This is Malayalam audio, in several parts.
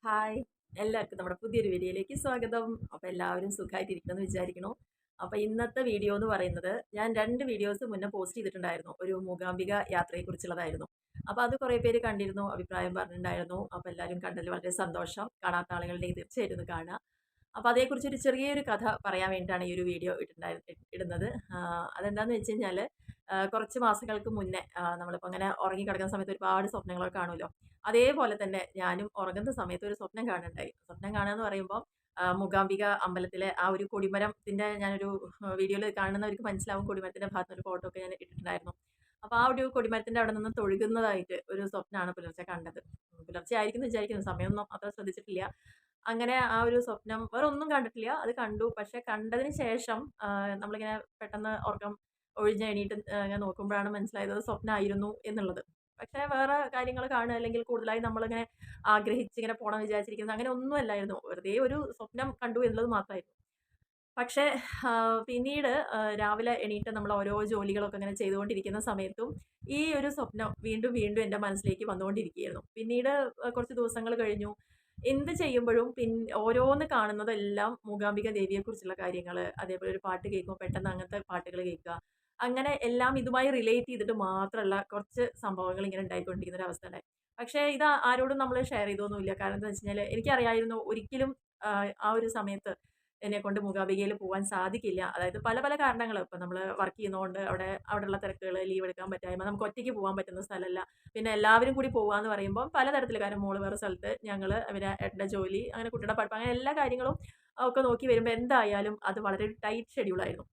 ഹായ്! എല്ലാവർക്കും നമ്മുടെ പുതിയൊരു വീഡിയോയിലേക്ക് സ്വാഗതം. അപ്പോൾ എല്ലാവരും സുഖമായിട്ടിരിക്കുമെന്ന് വിചാരിക്കുന്നു. അപ്പോൾ ഇന്നത്തെ വീഡിയോ എന്ന് പറയുന്നത് ഞാൻ 2 വീഡിയോസ് മുന്നേ പോസ്റ്റ് ചെയ്തിട്ടുണ്ടായിരുന്നു. ഒരു മൂകാംബിക യാത്രയെക്കുറിച്ചുള്ളതായിരുന്നു. അപ്പോൾ അത് കുറേ പേര് കണ്ടിരുന്നു, അഭിപ്രായം പറഞ്ഞിട്ടുണ്ടായിരുന്നു. അപ്പോൾ എല്ലാവരും കണ്ടതിൽ വളരെ സന്തോഷം. കാണാത്ത ആളുകളുണ്ടെങ്കിൽ തീർച്ചയായിട്ടും ഒന്ന് കാണുക. അപ്പോൾ അതേക്കുറിച്ച് ഒരു ചെറിയൊരു കഥ പറയാൻ വേണ്ടിയിട്ടാണ് ഈ ഒരു വീഡിയോ ഇടുന്നത്. അതെന്താണെന്ന് വെച്ച് കഴിഞ്ഞാൽ കുറച്ച് മാസങ്ങൾക്ക് മുന്നേ നമ്മളിപ്പോൾ അങ്ങനെ ഉറങ്ങി കിടക്കുന്ന സമയത്ത് ഒരുപാട് സ്വപ്നങ്ങളൊക്കെ കാണുമല്ലോ. അതേപോലെ തന്നെ ഞാനും ഉറങ്ങുന്ന സമയത്ത് ഒരു സ്വപ്നം കാണുന്നുണ്ടായി. സ്വപ്നം കാണുക എന്ന് പറയുമ്പോൾ മൂകാംബിക അമ്പലത്തിലെ ആ ഒരു കൊടിമരത്തിന്റെ ഞാനൊരു വീഡിയോയിൽ കാണുന്നവർക്ക് മനസ്സിലാവും കൊടിമരത്തിന്റെ ഭാഗത്ത് ഒരു ഫോട്ടോ ഒക്കെ ഞാൻ ഇട്ടിട്ടുണ്ടായിരുന്നു. അപ്പോൾ ആ ഒരു കൊടിമരത്തിന്റെ അവിടെ നിന്ന് തൊഴുകുന്നതായിട്ട് ഒരു സ്വപ്നമാണ് പുലർച്ചെ കണ്ടത്. പുലർച്ചെ ആയിരിക്കും എന്ന് വിചാരിക്കുന്നു. സമയമൊന്നും അത്ര ശ്രദ്ധിച്ചിട്ടില്ല. അങ്ങനെ ആ ഒരു സ്വപ്നം വേറെ ഒന്നും കണ്ടിട്ടില്ല. അത് കണ്ടു. പക്ഷെ കണ്ടതിന് ശേഷം നമ്മളിങ്ങനെ പെട്ടെന്ന് ഉറക്കം ഒഴിഞ്ഞെണീറ്റ് ഇങ്ങനെ നോക്കുമ്പോഴാണ് മനസ്സിലായത് അത് സ്വപ്നമായിരുന്നു എന്നുള്ളത്. പക്ഷേ വേറെ കാര്യങ്ങൾ കാണുക അല്ലെങ്കിൽ കൂടുതലായി നമ്മളിങ്ങനെ ആഗ്രഹിച്ച് ഇങ്ങനെ പോണം വിചാരിച്ചിരിക്കുന്നത് അങ്ങനെ ഒന്നും അല്ലായിരുന്നു. വെറുതെ ഒരു സ്വപ്നം കണ്ടു എന്നുള്ളത് മാത്രമായിരുന്നു. പക്ഷേ പിന്നീട് രാവിലെ എണീറ്റ് നമ്മൾ ഓരോ ജോലികളൊക്കെ ഇങ്ങനെ ചെയ്തുകൊണ്ടിരിക്കുന്ന സമയത്തും ഈ ഒരു സ്വപ്നം വീണ്ടും വീണ്ടും എൻ്റെ മനസ്സിലേക്ക് വന്നുകൊണ്ടിരിക്കുകയായിരുന്നു. പിന്നീട് കുറച്ച് ദിവസങ്ങൾ കഴിഞ്ഞു. എന്ത് ചെയ്യുമ്പോഴും ഓരോന്ന് കാണുന്നതെല്ലാം മൂകാംബിക ദേവിയെക്കുറിച്ചുള്ള കാര്യങ്ങള്, അതേപോലെ ഒരു പാട്ട് കേൾക്കുമ്പോൾ പെട്ടെന്ന് അങ്ങനത്തെ പാട്ടുകൾ കേൾക്കുക. അങ്ങനെ എല്ലാം ഇതുമായി റിലേറ്റ് ചെയ്തിട്ട് മാത്രമുള്ള കുറച്ച് സംഭവങ്ങൾ ഇങ്ങനെ ഉണ്ടായിക്കൊണ്ടിരിക്കുന്ന ഒരു അവസ്ഥ ഉണ്ടായി. പക്ഷേ ഇത് ആരോടും നമ്മൾ ഷെയർ ചെയ്തൊന്നുമില്ല. കാരണം എന്താന്ന് വെച്ച് കഴിഞ്ഞാല് എനിക്കറിയായിരുന്നു ഒരിക്കലും ആ ഒരു സമയത്ത് എന്നെക്കൊണ്ട് മൂകാംബികയിൽ പോവാൻ സാധിക്കില്ല. അതായത് പല പല കാരണങ്ങള്. ഇപ്പൊ നമ്മള് വർക്ക് ചെയ്യുന്നോണ്ട് അവിടെയുള്ള തിരക്കുകള്, ലീവ് എടുക്കാൻ പറ്റായ്മ, നമുക്ക് ഒറ്റയ്ക്ക് പോവാൻ പറ്റുന്ന സ്ഥലമല്ല. പിന്നെ എല്ലാവരും കൂടി പോവാന്ന് പറയുമ്പം പലതരത്തില് കാരണം മോള് വേറെ സ്ഥലത്ത്, ഞങ്ങള് പിന്നെ ഏട്ടന്റെ ജോലി, അങ്ങനെ കുട്ടിയുടെ പഠിപ്പ് അങ്ങനെ എല്ലാ കാര്യങ്ങളും ഒക്കെ നോക്കി വരുമ്പോ എന്തായാലും അത് വളരെ ഒരു ടൈറ്റ് ഷെഡ്യൂളായിരുന്നു.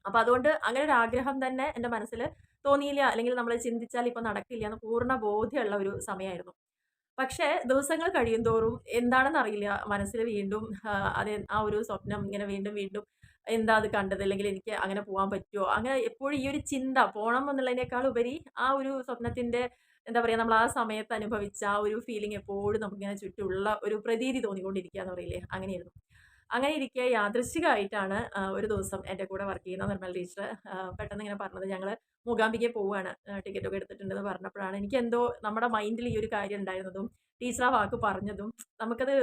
അപ്പൊ അതുകൊണ്ട് അങ്ങനെ ഒരു ആഗ്രഹം തന്നെ എന്റെ മനസ്സില് തോന്നിയില്ല. അല്ലെങ്കിൽ നമ്മള് ചിന്തിച്ചാൽ ഇപ്പൊ നടക്കില്ല എന്ന് പൂർണ്ണ ബോധ്യമുള്ള ഒരു സമയായിരുന്നു. പക്ഷേ ദിവസങ്ങൾ കഴിയുന്തോറും എന്താണെന്നറിയില്ല മനസ്സിൽ വീണ്ടും ആ ഒരു സ്വപ്നം ഇങ്ങനെ വീണ്ടും വീണ്ടും എന്താ അത് കണ്ടത്? അല്ലെങ്കിൽ എനിക്ക് അങ്ങനെ പോവാൻ പറ്റുവോ? അങ്ങനെ എപ്പോഴും ഈ ഒരു ചിന്ത പോണം എന്നുള്ളതിനേക്കാൾ ഉപരി ആ ഒരു സ്വപ്നത്തിന്റെ എന്താ പറയാ നമ്മൾ ആ സമയത്ത് അനുഭവിച്ച ആ ഒരു ഫീലിംഗ് എപ്പോഴും നമുക്കിങ്ങനെ ചുറ്റുമുള്ള ഒരു പ്രതീതി തോന്നിക്കൊണ്ടിരിക്കാന്ന് പറയില്ലേ? അങ്ങനെയായിരുന്നു. അങ്ങനെ ഇരിക്കെ യാദൃശ്ചികമായിട്ടാണ് ഒരു ദിവസം എന്റെ കൂടെ വർക്ക് ചെയ്യുന്ന നിർമ്മൽ ടീച്ചർ പെട്ടെന്ന് ഇങ്ങനെ പറഞ്ഞത് ഞങ്ങള് മൂകാംബികയിൽ പോവാണ്. ടിക്കറ്റൊക്കെ എടുത്തിട്ടുണ്ടെന്ന് പറഞ്ഞപ്പോഴാണ് എനിക്കെന്തോ നമ്മുടെ മൈൻഡിൽ ഈ ഒരു കാര്യം ഉണ്ടായിരുന്നതും, ടീച്ചർ ആ വാക്ക് പറഞ്ഞതും നമുക്കത്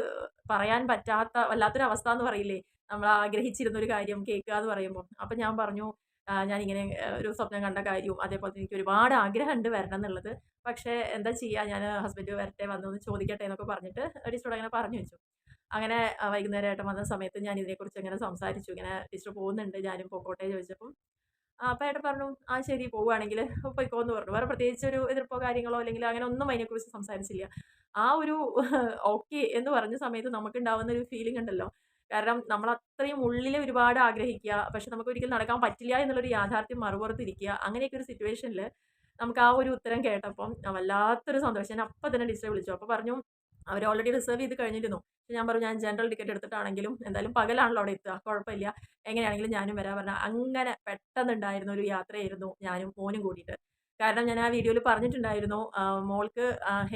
പറയാൻ പറ്റാത്ത വല്ലാത്തൊരു അവസ്ഥ എന്ന് പറയില്ലേ? നമ്മൾ ആഗ്രഹിച്ചിരുന്ന ഒരു കാര്യം കേൾക്കുക എന്ന് പറയുമ്പോൾ. അപ്പൊ ഞാൻ പറഞ്ഞു ഞാനിങ്ങനെ ഒരു സ്വപ്നം കണ്ട കാര്യവും, അതേപോലെ തന്നെ എനിക്ക് ഒരുപാട് ആഗ്രഹമുണ്ട് വരണം എന്നുള്ളത്. പക്ഷേ എന്താ ചെയ്യാ ഞാൻ ഹസ്ബൻഡ് വരട്ടെ വന്നൊന്ന് ചോദിക്കട്ടെ എന്നൊക്കെ പറഞ്ഞിട്ട് ടീച്ചറോട് അങ്ങനെ പറഞ്ഞു വെച്ചു. അങ്ങനെ വൈകുന്നേരം ഏട്ടൻ വന്ന സമയത്ത് ഞാൻ ഇതിനെക്കുറിച്ച് ഇങ്ങനെ സംസാരിച്ചു. ഇങ്ങനെ ടീച്ചർ പോകുന്നുണ്ട് ഞാനും പൊക്കോട്ടെ ചോദിച്ചപ്പം അപ്പൊ ഏട്ടൻ പറഞ്ഞു, "ആ ശരി പോവാണെങ്കില് പൊയ്ക്കോന്ന്" പറഞ്ഞു. വേറെ പ്രത്യേകിച്ച് ഒരു എതിർപ്പോ കാര്യങ്ങളോ അല്ലെങ്കിൽ അങ്ങനെ ഒന്നും അതിനെക്കുറിച്ച് സംസാരിച്ചില്ല. ആ ഒരു ഓക്കെ എന്ന് പറഞ്ഞ സമയത്ത് നമുക്കുണ്ടാവുന്ന ഒരു ഫീലിംഗ് ഉണ്ടല്ലോ. കാരണം നമ്മൾ അത്രയും ഉള്ളില് ഒരുപാട് ആഗ്രഹിക്കുക. പക്ഷെ നമുക്ക് ഒരിക്കലും നടക്കാൻ പറ്റില്ല എന്നുള്ളൊരു യാഥാർത്ഥ്യം മറുപുറത്തിരിക്കുക. അങ്ങനെയൊക്കെ ഒരു സിറ്റുവേഷനില് നമുക്ക് ആ ഒരു ഉത്തരം കേട്ടപ്പം വല്ലാത്തൊരു സന്തോഷം. ഞാൻ അപ്പൊ തന്നെ ടീച്ചറെ വിളിച്ചു. അപ്പൊ പറഞ്ഞു അവര് ഓൾറെഡി റിസർവ് ചെയ്ത് കഴിഞ്ഞിരുന്നു. ഞാൻ പറഞ്ഞു ഞാൻ ജനറൽ ടിക്കറ്റ് എടുത്തിട്ടാണെങ്കിലും എന്തായാലും പകലാണല്ലോ അവിടെ എത്തുക. കുഴപ്പമില്ല. എങ്ങനെയാണെങ്കിലും ഞാനും വരാം പറഞ്ഞു. അങ്ങനെ പെട്ടെന്നുണ്ടായിരുന്ന ഒരു യാത്രയായിരുന്നു ഞാനും മോനും കൂടിയിട്ട്. കാരണം ഞാൻ ആ വീഡിയോയിൽ പറഞ്ഞിട്ടുണ്ടായിരുന്നു മോൾക്ക്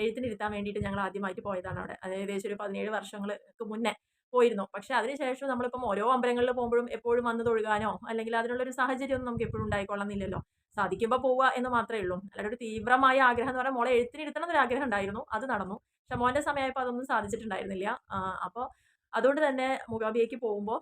എഴുത്തിനിരുത്താൻ വേണ്ടിയിട്ട് ഞങ്ങൾ ആദ്യമായിട്ട് പോയതാണ് അവിടെ. അത് ഏകദേശം ഒരു 17 വർഷങ്ങൾക്ക് മുന്നേ പോയിരുന്നു. പക്ഷെ അതിനുശേഷം നമ്മളിപ്പം ഓരോ അമ്പലങ്ങളിൽ പോകുമ്പോഴും എപ്പോഴും വന്ന് തൊഴുകാനോ അല്ലെങ്കിൽ അതിനുള്ള ഒരു സാഹചര്യമൊന്നും നമുക്ക് എപ്പോഴും ഉണ്ടായിക്കൊള്ളണമെന്നില്ലല്ലോ. സാധിക്കുമ്പോൾ പോവുക എന്ന് മാത്രമേ ഉള്ളൂ. അല്ലാതെ ഒരു തീവ്രമായ ആഗ്രഹം എന്ന് പറഞ്ഞാൽ മോളെ എഴുത്തിനിരുത്തണം എന്നൊരു ആഗ്രഹം ഉണ്ടായിരുന്നു. അത് നടന്നു. പക്ഷെ മോന്റെ സമയമായപ്പോൾ അതൊന്നും സാധിച്ചിട്ടുണ്ടായിരുന്നില്ല. അപ്പൊ അതുകൊണ്ട് തന്നെ മൂകാംബികയ്ക്ക് പോകുമ്പോ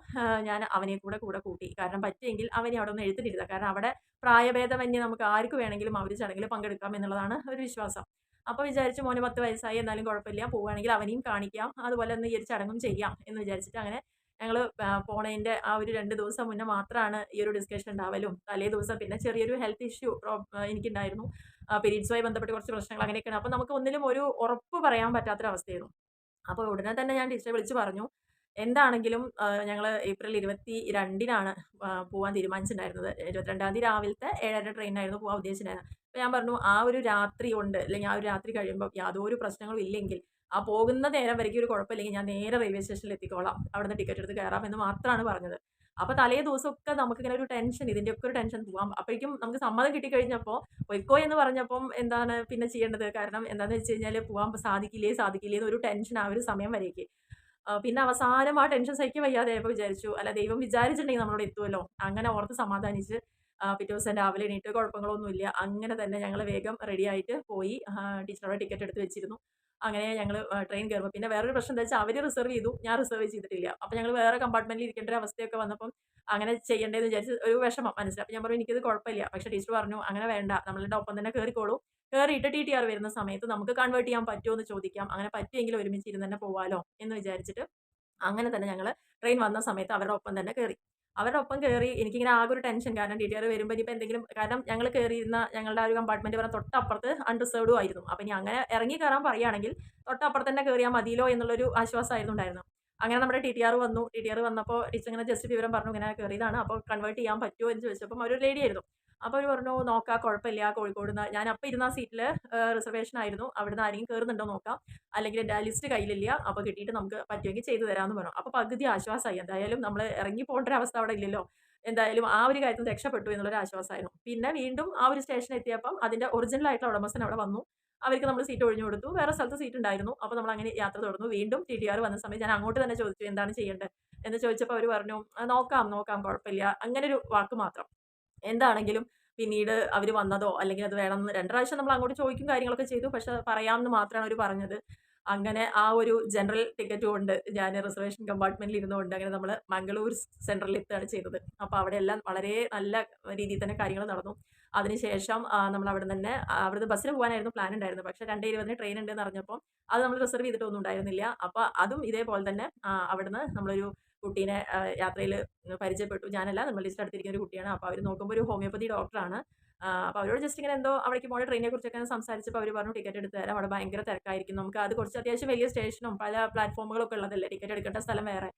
ഞാൻ അവനെയും കൂടെ കൂട്ടി. കാരണം പറ്റുമെങ്കിൽ അവനെ അവിടെ ഒന്ന് എഴുത്തിനിരുത്താം. കാരണം അവിടെ പ്രായഭേദമന്യേ നമുക്ക് ആർക്ക് വേണമെങ്കിലും ആ ഒരു ചടങ്ങിൽ പങ്കെടുക്കാം എന്നുള്ളതാണ് ഒരു വിശ്വാസം. അപ്പൊ വിചാരിച്ചു മോന് 10 വയസ്സായി എന്നാലും കുഴപ്പമില്ല. പോവുകയാണെങ്കിൽ അവനെയും കാണിക്കാം. അതുപോലെ തന്നെ ഈ ഒരു ചടങ്ങും ചെയ്യാം എന്ന് വിചാരിച്ചിട്ട് അങ്ങനെ ഞങ്ങള് പോണേന്റെ ആ ഒരു 2 ദിവസം മുന്നേ മാത്രമാണ് ഈ ഒരു ഡിസ്കഷൻ ഉണ്ടാവലും. തലേ ദിവസം പിന്നെ ചെറിയൊരു ഹെൽത്ത് ഇഷ്യൂ എനിക്കുണ്ടായിരുന്നു. പീരീഡ്സുമായി ബന്ധപ്പെട്ട് കുറച്ച് പ്രശ്നങ്ങൾ അങ്ങനെയൊക്കെയാണ്. അപ്പൊ നമുക്ക് ഒന്നിലും ഒരു ഉറപ്പ് പറയാൻ പറ്റാത്തൊരവസ്ഥയായിരുന്നു. അപ്പൊ ഉടനെ തന്നെ ഞാൻ ടീച്ചറെ വിളിച്ച് പറഞ്ഞു. എന്താണെങ്കിലും ഞങ്ങള് ഏപ്രിൽ 22-നാണ് പോവാൻ തീരുമാനിച്ചിട്ടുണ്ടായിരുന്നത്. 22-ാം തീയതി രാവിലത്തെ 7:30 ട്രെയിനിനായിരുന്നു പോവാൻ ഉദ്ദേശിച്ചിട്ടുണ്ടായിരുന്നത്. അപ്പൊ ഞാൻ പറഞ്ഞു, "ആ ഒരു രാത്രി കൊണ്ട് അല്ലെങ്കിൽ ആ ഒരു രാത്രി കഴിയുമ്പം യാതൊരു പ്രശ്നങ്ങളും ഇല്ലെങ്കിൽ, ആ പോകുന്ന നേരം വരയ്ക്കും ഒരു കുഴപ്പമില്ലെങ്കിൽ ഞാൻ നേരെ റെയിൽവേ സ്റ്റേഷനിൽ എത്തിക്കോളാം. അവിടുന്ന് ടിക്കറ്റ് എടുത്ത് കയറാം" എന്ന് മാത്രമാണ് പറഞ്ഞത്. അപ്പൊ തലേ ദിവസമൊക്കെ നമുക്കിങ്ങനെ ഒരു ടെൻഷൻ ഇതിന്റെയൊക്കെ ഒരു ടെൻഷൻ പോവാം. അപ്പോഴേക്കും നമുക്ക് സമ്മതം കിട്ടിക്കഴിഞ്ഞപ്പോ പൊയ്ക്കോ എന്ന് പറഞ്ഞപ്പം എന്താണ് പിന്നെ ചെയ്യേണ്ടത്? കാരണം എന്താന്ന് വെച്ച് കഴിഞ്ഞാല് പോവാൻ സാധിക്കില്ലേ എന്നൊരു ടെൻഷൻ ആ ഒരു സമയം വരേക്ക്. പിന്നെ അവസാനം ആ ടെൻഷൻ സഹിക്കാൻ വയ്യാതായപ്പോ വിചാരിച്ചു, അല്ല ദൈവം വിചാരിച്ചിട്ടുണ്ടെങ്കിൽ നമ്മളവിടെ എത്തുമല്ലോ. അങ്ങനെ ഓർത്ത് സമാധാനിച്ച് പിറ്റേ ദിവസം രാവിലെ എണീറ്റ് കുഴപ്പങ്ങളൊന്നുമില്ല. അങ്ങനെ തന്നെ ഞങ്ങള് വേഗം റെഡി ആയിട്ട് പോയി. ടീച്ചർ അവിടെ ടിക്കറ്റ് എടുത്ത് വെച്ചിരുന്നു. അങ്ങനെ ഞങ്ങൾ ട്രെയിൻ കയറുമ്പോൾ പിന്നെ വേറൊരു പ്രശ്നം എന്താ വെച്ചാൽ അവർ റിസർവ് ചെയ്തു, ഞാൻ റിസർവ് ചെയ്തിട്ടില്ല. അപ്പോൾ ഞങ്ങൾ വേറെ കമ്പാർട്ട്മെന്റിൽ ഇരിക്കേണ്ട ഒരു അവസ്ഥയൊക്കെ വന്നപ്പം അങ്ങനെ ചെയ്യേണ്ടതെന്ന് വിചാരിച്ച് ഒരു വിഷമം മനസ്സിൽ. അപ്പോൾ ഞാൻ പറഞ്ഞു എനിക്കിത് കുഴപ്പമില്ല. പക്ഷേ ടീച്ചർ പറഞ്ഞു അങ്ങനെ വേണ്ട, നമ്മളുടെ ഒപ്പം തന്നെ കയറിക്കോളൂ. കേറിയിട്ട് ടി വരുന്ന സമയത്ത് നമുക്ക് കൺവേർട്ട് ചെയ്യാൻ പറ്റുമോ എന്ന് ചോദിക്കാം. അങ്ങനെ പറ്റുമെങ്കിൽ ഒരുമിച്ച് ഇരുന്ന് തന്നെ പോവാലോ എന്ന് വിചാരിച്ചിട്ട് അങ്ങനെ തന്നെ ഞങ്ങൾ ട്രെയിൻ വന്ന സമയത്ത് അവരുടെ ഒപ്പം തന്നെ കയറി. അവരുടെ ഒപ്പം കയറി എനിക്കിങ്ങനെ ആകെ ഒരു ടെൻഷൻ. കാരണം ടി വരുമ്പോൾ ഇനിയിപ്പോൾ എന്തെങ്കിലും, കാരണം ഞങ്ങൾ കയറിയിരുന്ന ഞങ്ങളുടെ ആ ഒരു കമ്പാർട്ട്മെന്റ് പറഞ്ഞാൽ തൊട്ടപ്പുറത്ത് അൺറിസർവ്ഡും ആയിരുന്നു. അപ്പോൾ ഇനി അങ്ങനെ ഇറങ്ങി കയറാൻ പറയുകയാണെങ്കിൽ തൊട്ടപ്പുറത്ത് തന്നെ കയറിയാൽ മതിയല്ലോ എന്നുള്ളൊരു ആശ്വാസമായിരുന്നു ഉണ്ടായിരുന്നത്. അങ്ങനെ നമ്മുടെ വന്നു. വന്നപ്പോൾ ടീച്ചർ ഇങ്ങനെ ജസ്റ്റ് വിവരം പറഞ്ഞു, ഇങ്ങനെ കയറിയതാണ്, അപ്പോൾ കൺവേർട്ട് ചെയ്യാൻ പറ്റുമോ എന്ന് ചോദിച്ചപ്പം അവരൊരു ലേഡി ആയിരുന്നു. അപ്പോൾ അവർ പറഞ്ഞു നോക്കാം, കുഴപ്പമില്ല, കോഴിക്കോടുന്ന് ഞാൻ അപ്പോൾ ഇരുന്ന ആ സീറ്റിൽ റിസർവേഷൻ ആയിരുന്നു, അവിടുന്ന് ആരെങ്കിലും കയറുന്നുണ്ടോ നോക്കാം, അല്ലെങ്കിൽ എൻ്റെ ലിസ്റ്റ് കയ്യിലില്ല, അപ്പോൾ കിട്ടിയിട്ട് നമുക്ക് പറ്റുമെങ്കിൽ ചെയ്തു തരാമെന്ന് പറഞ്ഞു. അപ്പോൾ പകുതി ആശ്വാസമായി. എന്തായാലും നമ്മൾ ഇറങ്ങി പോകേണ്ട ഒരു അവസ്ഥ അവിടെ ഇല്ലല്ലോ. എന്തായാലും ആ ഒരു കാര്യത്തിൽ രക്ഷപ്പെട്ടു എന്നുള്ളൊരു ആശ്വാസമായിരുന്നു. പിന്നെ വീണ്ടും ആ ഒരു സ്റ്റേഷൻ എത്തിയപ്പം അതിൻ്റെ ഒറിജിനൽ ആയിട്ടുള്ള ഉടമസ്ഥൻ അവിടെ വന്നു. അവർക്ക് നമ്മൾ സീറ്റ് ഒഴിഞ്ഞു കൊടുത്തു. വേറെ സ്ഥലത്ത് സീറ്റ് ഉണ്ടായിരുന്നു. അപ്പോൾ നമ്മൾ അങ്ങനെ യാത്ര തുടർന്നു. വീണ്ടും വന്ന സമയത്ത് ഞാൻ അങ്ങോട്ട് തന്നെ ചോദിച്ചു എന്താണ് ചെയ്യേണ്ടത് എന്ന് ചോദിച്ചപ്പോൾ അവർ പറഞ്ഞു നോക്കാം നോക്കാം, കുഴപ്പമില്ല, അങ്ങനെ ഒരു വാക്ക് മാത്രം. എന്താണെങ്കിലും പിന്നീട് അവർ വന്നതോ അല്ലെങ്കിൽ അത് വേണമെന്ന് 2 പ്രാവശ്യം നമ്മൾ അങ്ങോട്ട് ചോദിക്കും കാര്യങ്ങളൊക്കെ ചെയ്തു. പക്ഷെ പറയാമെന്ന് മാത്രമാണ് അവർ പറഞ്ഞത്. അങ്ങനെ ആ ഒരു ജനറൽ ടിക്കറ്റ് കൊണ്ട് ഞാൻ റിസർവേഷൻ കമ്പാർട്ട്മെന്റിൽ ഇരുന്നുകൊണ്ട് അങ്ങനെ നമ്മൾ മംഗളൂർ സെൻട്രലിൽ എത്തുകയാണ് ചെയ്തത്. അപ്പോൾ അവിടെയെല്ലാം വളരെ നല്ല രീതിയിൽ തന്നെ കാര്യങ്ങൾ നടന്നു. അതിനുശേഷം നമ്മൾ അവിടെ തന്നെ അവിടുന്ന് ബസ്സിന് പോകാനായിരുന്നു പ്ലാൻ ഉണ്ടായിരുന്നത്. പക്ഷേ 2:20 ട്രെയിൻ ഉണ്ടെന്ന് അറിഞ്ഞപ്പോൾ അത് നമ്മൾ റിസർവ് ചെയ്തിട്ടൊന്നും ഉണ്ടായിരുന്നില്ല. അപ്പോൾ അതും ഇതേപോലെ തന്നെ അവിടുന്ന് നമ്മളൊരു കുട്ടീനെ യാത്രയിൽ പരിചയപ്പെട്ടു. ഞാനല്ല, നമ്മൾ ലിസ്റ്റ് അടുത്തിരിക്കുന്ന ഒരു കുട്ടിയാണ്. അപ്പോൾ അവർ നോക്കുമ്പോൾ ഒരു ഹോമിയോപ്പതി ഡോക്ടറാണ്. അപ്പോൾ അവരോട് ജസ്റ്റ് ഇങ്ങനെ എന്തോ അവിടേക്ക് പോണ ട്രെയിനിനെ കുറിച്ചൊക്കെ സംസാരിച്ചപ്പോൾ അവർ പറഞ്ഞു ടിക്കറ്റ് എടുത്ത് തരാം, അവിടെ ഭയങ്കര തിരക്കായിരിക്കും, നമുക്ക് അത് കുറച്ച് അത്യാവശ്യം വലിയ സ്റ്റേഷനും പല പ്ലാറ്റ്ഫോമുകളും ഒക്കെ ഉള്ളതല്ലേ, ടിക്കറ്റ് എടുക്കേണ്ട സ്ഥലം വേറെ,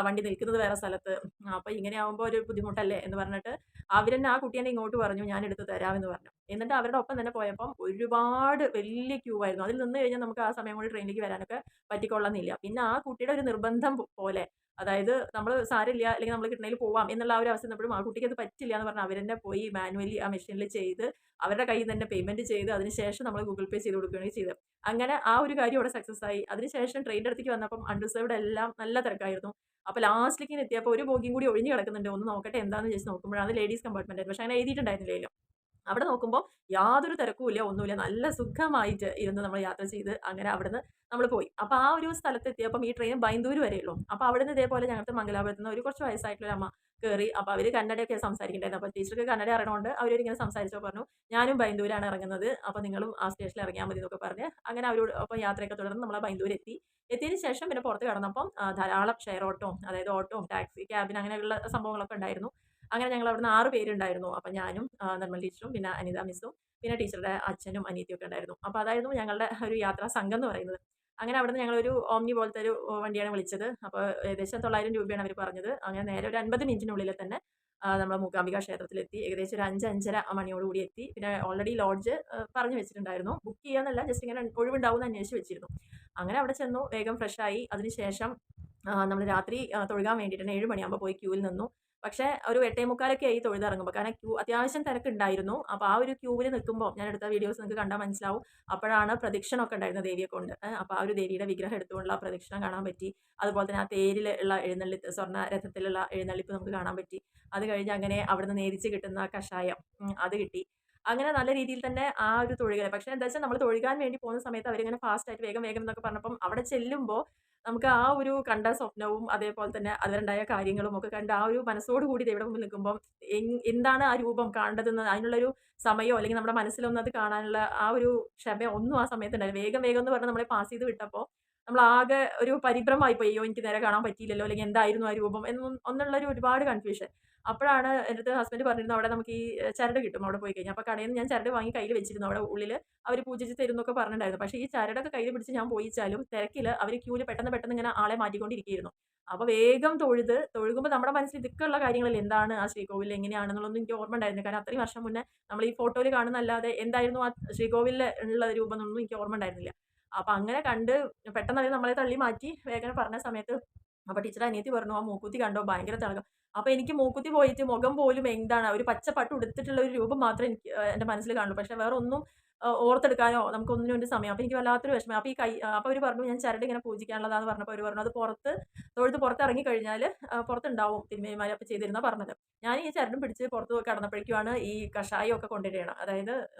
വണ്ടി നിൽക്കുന്നത് വേറെ സ്ഥലത്ത്, അപ്പോൾ ഇങ്ങനെ ആകുമ്പോൾ ഒരു ബുദ്ധിമുട്ടല്ലേ എന്ന് പറഞ്ഞിട്ട് അവരെന്നെ ആ കുട്ടി ഇങ്ങോട്ട് പറഞ്ഞു ഞാൻ എടുത്ത് തരാമെന്ന് പറഞ്ഞു. എന്നിട്ട് അവരുടെ ഒപ്പം തന്നെ പോയപ്പം ഒരുപാട് വലിയ ക്യൂ ആയിരുന്നു. അതിൽ നിന്ന് കഴിഞ്ഞാൽ നമുക്ക് ആ സമയം കൊണ്ട് ട്രെയിനിലേക്ക് വരാനൊക്കെ പറ്റിക്കൊള്ളുന്നില്ല. പിന്നെ ആ കുട്ടിയുടെ ഒരു നിർബന്ധം പോലെ, അതായത് നമ്മൾ സാരമില്ല അല്ലെങ്കിൽ നമ്മൾ കിട്ടണേൽ പോവാം എന്നുള്ള ആ ഒരു അവസ്ഥ വന്നപ്പോഴും ആ കുട്ടിക്ക് അത് പറ്റില്ല എന്ന് പറഞ്ഞാൽ അവരെന്നെ പോയി മാനുവലി ആ മെഷീനിൽ ചെയ്ത് അവരുടെ കയ്യിൽ നിന്ന് തന്നെ പേയ്മെന്റ് ചെയ്ത് അതിനുശേഷം നമ്മൾ ഗൂഗിൾ പേ ചെയ്ത് കൊടുക്കുകയാണ് ചെയ്തത്. അങ്ങനെ ആ ഒരു കാര്യം അവിടെ സക്സസ് ആയി. അതിനുശേഷം ട്രെയിനിന്റെ അടുത്തേക്ക് വന്നപ്പം അൺറിസർവ്ഡ് എല്ലാം നല്ല തിരക്കായിരുന്നു. അപ്പോൾ ലാസ്റ്റിലേക്ക് എത്തിയപ്പോൾ ഒരു ബോഗിയും കൂടി ഒഴിഞ്ഞ് കിടക്കുന്നുണ്ട്. ഒന്ന് നോക്കട്ടെ എന്താണെന്ന് ചോദിച്ച് നോക്കുമ്പോഴാണ് ലേഡീസ് കമ്പാർട്ട്മെന്റ് ആയിരുന്നു. പക്ഷേ അങ്ങനെ എഴുതിയിട്ടുണ്ടായിരുന്നില്ലല്ലോ. അവിടെ നോക്കുമ്പോൾ യാതൊരു തിരക്കുമില്ല, ഒന്നുമില്ല. നല്ല സുഖമായിട്ട് ഇരുന്ന് നമ്മൾ യാത്ര ചെയ്ത് അങ്ങനെ അവിടുന്ന് നമ്മൾ പോയി. അപ്പോൾ ആ ഒരു സ്ഥലത്തെത്തിയപ്പം ഈ ട്രെയിൻ ബൈന്ദൂർ വരെയുള്ളൂ. അപ്പോൾ അവിടുന്ന് ഇതേപോലെ ഞങ്ങൾക്ക് മംഗലാപുരത്ത് നിന്ന് ഒരു കുറച്ച് വയസ്സായിട്ടുള്ള ഒരു അമ്മ കയറി. അപ്പോൾ അവർ കന്നഡയൊക്കെ സംസാരിക്കുന്നുണ്ടായിരുന്നു. അപ്പോൾ ടീച്ചർക്ക് കന്നഡ അറിയണോണ്ട് അവരിങ്ങനെ സംസാരിച്ചപ്പോൾ പറഞ്ഞു ഞാനും ബൈന്ദൂരാണ് ഇറങ്ങുന്നത്, അപ്പോൾ നിങ്ങളും ആ സ്റ്റേഷനിൽ ഇറങ്ങിയാൽ മതി എന്നൊക്കെ പറഞ്ഞ് അങ്ങനെ അവരോട് ഒപ്പം യാത്രയൊക്കെ തുടർന്ന് നമ്മൾ ബൈന്ദൂർ എത്തി. എത്തിയതിന് ശേഷം പിന്നെ പുറത്ത് കടന്നപ്പം ധാരാളം ഷെയർ ഓട്ടോ, അതായത് ഓട്ടോ, ടാക്സി, ക്യാബിൻ അങ്ങനെയുള്ള സംഭവങ്ങളൊക്കെ ഉണ്ടായിരുന്നു. അങ്ങനെ ഞങ്ങൾ അവിടുന്ന് 6 പേരുണ്ടായിരുന്നു. അപ്പം ഞാനും നിർമ്മൽ ടീച്ചറും പിന്നെ അനിത മിസ്സും പിന്നെ ടീച്ചറുടെ അച്ഛനും അനിയത്തിയും ഒക്കെ ഉണ്ടായിരുന്നു. അപ്പോൾ അതായിരുന്നു ഞങ്ങളുടെ ഒരു യാത്രാ സംഘം എന്ന് പറയുന്നത്. അങ്ങനെ അവിടുന്ന് ഞങ്ങളൊരു ഓമ്നി പോലത്തെ ഒരു വണ്ടിയാണ് വിളിച്ചത്. അപ്പോൾ ഏകദേശം 900 രൂപയാണ് അവർ പറഞ്ഞത്. അങ്ങനെ നേരെ ഒരു 50 മിനിറ്റിനുള്ളിൽ തന്നെ നമ്മൾ മൂകാംബിക ക്ഷേത്രത്തിലെത്തി. ഏകദേശം ഒരു 5, 5:30 മണിയോടുകൂടി എത്തി. പിന്നെ ഓൾറെഡി ലോഡ്ജ് പറഞ്ഞു വെച്ചിട്ടുണ്ടായിരുന്നു. ബുക്ക് ചെയ്യാന്നല്ല, ജസ്റ്റ് ഇങ്ങനെ ഒഴിവുണ്ടാവും എന്ന് അന്വേഷിച്ച് വെച്ചിരുന്നു. അങ്ങനെ അവിടെ ചെന്നു, വേഗം ഫ്രഷായി. അതിനുശേഷം നമ്മൾ രാത്രി തൊഴുകാൻ വേണ്ടിയിട്ട് 7 മണിയാകുമ്പോൾ പോയി ക്യൂവിൽ നിന്നു. പക്ഷേ ഒരു 8:45 ആയി തൊഴുതിറങ്ങുമ്പോൾ. കാരണം ക്യൂ അത്യാവശ്യം തിരക്കുണ്ടായിരുന്നു. അപ്പോൾ ആ ഒരു ക്യൂവിൽ നിൽക്കുമ്പോൾ ഞാൻ എടുത്ത വീഡിയോസ് നിങ്ങൾക്ക് കണ്ടാൽ മനസ്സിലാവും. അപ്പോഴാണ് പ്രദക്ഷിണമൊക്കെ ഉണ്ടായിരുന്നത് ദേവിയെ കൊണ്ട്. അപ്പോൾ ആ ഒരു ദേവിയുടെ വിഗ്രഹം എടുത്തുകൊണ്ടുള്ള പ്രദക്ഷിണം കാണാൻ പറ്റി. അതുപോലെ തന്നെ ആ തേരിൽ ഉള്ള എഴുന്നള്ളിപ്പ്, സ്വർണ്ണ രഥത്തിലുള്ള എഴുന്നള്ളിപ്പ് നമുക്ക് കാണാൻ പറ്റി. അത് കഴിഞ്ഞ് അങ്ങനെ അവിടുന്ന് നേദിച്ച് കിട്ടുന്ന കഷായം അത് കിട്ടി. അങ്ങനെ നല്ല രീതിയിൽ തന്നെ ആ ഒരു തൊഴുകൽ. പക്ഷേ എന്താ വെച്ചാൽ നമ്മൾ തൊഴുകാൻ വേണ്ടി പോകുന്ന സമയത്ത് അവരിങ്ങനെ ഫാസ്റ്റായിട്ട് വേഗം വേഗം എന്നൊക്കെ പറഞ്ഞപ്പം അവിടെ ചെല്ലുമ്പോൾ നമുക്ക് ആ ഒരു കണ്ട സ്വപ്നവും അതേപോലെ തന്നെ അതുവരെയുണ്ടായ കാര്യങ്ങളും ഒക്കെ കണ്ട് ആ ഒരു മനസ്സോട് കൂടി ദൈവയുടെ മുമ്പിൽ നിൽക്കുമ്പം എന്താണ് ആ രൂപം കാണേണ്ടതെന്ന് അതിനുള്ളൊരു സമയമോ അല്ലെങ്കിൽ നമ്മുടെ മനസ്സിലൊന്നും അത് കാണാനുള്ള ആ ഒരു ക്ഷമയോ ഒന്നും ആ സമയത്ത് ഉണ്ടായില്ല. വേഗം വേഗം എന്ന് പറഞ്ഞ് നമ്മളെ പാസ് ചെയ്ത് വിട്ടപ്പോൾ നമ്മളാകെ ഒരു പരിഭ്രമമായി പോയി. അയ്യോ എനിക്ക് നേരെ കാണാൻ പറ്റിയില്ലല്ലോ, അല്ലെങ്കിൽ എന്തായിരുന്നു ആ രൂപം എന്നുള്ളൊരു ഒരുപാട് കൺഫ്യൂഷൻ. അപ്പോഴാണ് എൻ്റെ അടുത്ത് ഹസ്ബൻഡ് പറഞ്ഞിരുന്നു അവിടെ നമുക്ക് ഈ ചരട് കിട്ടും അവിടെ പോയി കഴിഞ്ഞാൽ. അപ്പോൾ കടയിൽ നിന്ന് ഞാൻ ചരട് വാങ്ങി കയ്യിൽ വെച്ചിരുന്നു. അവിടെ ഉള്ളിൽ അവർ പൂജിച്ച് തരുന്നൊക്കെ പറഞ്ഞിട്ടുണ്ടായിരുന്നു. പക്ഷേ ഈ ചരടൊക്കെ കയ്യിൽ പിടിച്ച് ഞാൻ പോയിച്ചാലും തിരക്കിൽ അവർ ക്യൂവിൽ പെട്ടെന്ന് പെട്ടെന്ന് ഇങ്ങനെ ആളെ മാറ്റിക്കൊണ്ടിരിക്കുകയായിരുന്നു. അപ്പോൾ വേഗം തൊഴുകുമ്പോൾ നമ്മുടെ മനസ്സിൽ ഇതൊക്കെയുള്ള കാര്യങ്ങളല്ലേ, എന്താണ് ആ ശ്രീകോവിൽ എങ്ങനെയാണെന്നുള്ളതൊന്നും എനിക്ക് ഓർമ്മ ഉണ്ടായിരുന്നില്ല. കാരണം അത്രയും വർഷം മുന്നേ നമ്മൾ ഈ ഫോട്ടോയിൽ കാണുന്നല്ലാതെ എന്തായിരുന്നു ആ ശ്രീകോവിലിൽ ഉള്ള രൂപം എന്നൊന്നും എനിക്ക് ഓർമ്മ ഉണ്ടായിരുന്നില്ല. അപ്പോൾ അങ്ങനെ കണ്ട് പെട്ടെന്ന് അവർ നമ്മളെ തള്ളി മാറ്റി വേഗം പറഞ്ഞ സമയത്ത് അപ്പോൾ ടീച്ചറുടെ അനിയത്തി പറഞ്ഞു ആ മൂക്കുത്തി കണ്ടോ ഭയങ്കര തിളക്കം. അപ്പോൾ എനിക്ക് മൂക്കുത്തി പോയിട്ട് മുഖം പോലും എന്താണ് ഒരു പച്ച പട്ട് ഉടുത്തിട്ടുള്ള ഒരു രൂപം മാത്രമേ എനിക്ക് എൻ്റെ മനസ്സിൽ കാണുള്ളൂ. പക്ഷേ വേറെ ഒന്നും ഓർത്തെടുക്കാനോ നമുക്കൊന്നിനും ഒരു സമയം. അപ്പോൾ എനിക്ക് വല്ലാത്തൊരു വിഷമം. അപ്പോൾ അപ്പോൾ അവർ പറഞ്ഞു ഞാൻ ചരട് ഇങ്ങനെ പൂജിക്കാനുള്ളതാന്ന് പറഞ്ഞപ്പോൾ അവർ പറഞ്ഞു അത് തൊഴുത്ത് പുറത്തിറങ്ങി കഴിഞ്ഞാൽ പുറത്തുണ്ടാവും തിരുമേനിമാർ അപ്പോൾ ചെയ്തിരുന്നാ പറഞ്ഞത്. ഞാൻ ഈ ചരടും പിടിച്ച് പുറത്ത് കടന്നപ്പോഴേക്കുമാണ് ഈ കഷായമൊക്കെ കൊണ്ടുവരികയാണ്. അതായത്